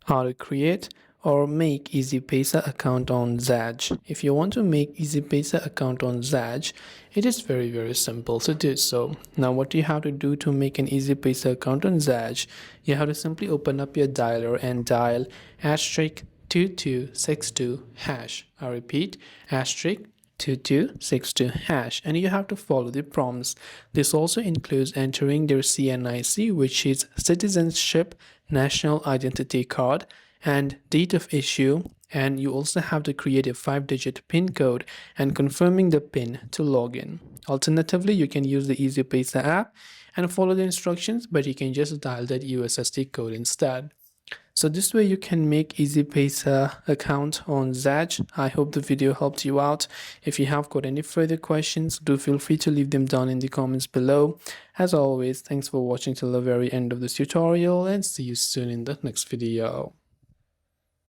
How to create or make EasyPaisa account on Zaj. If you want to make EasyPaisa account on Zaj, it is very simple to do so. Now what you have to do to make an EasyPaisa account on Zaj, you have to simply open up your dialer and dial *2262#. I repeat, *2262#, and you have to follow the prompts. This also includes entering their CNIC, which is Citizenship National Identity Card, and date of issue, and you also have to create a 5-digit PIN code and confirming the PIN to log in. Alternatively, you can use the EasyPaisa app and follow the instructions, but you can just dial that USSD code instead. So this way you can make EasyPaisa account on Zaj. I hope the video helped you out. If you have got any further questions, do feel free to leave them down in the comments below. As always, thanks for watching till the very end of this tutorial, and see you soon in the next video.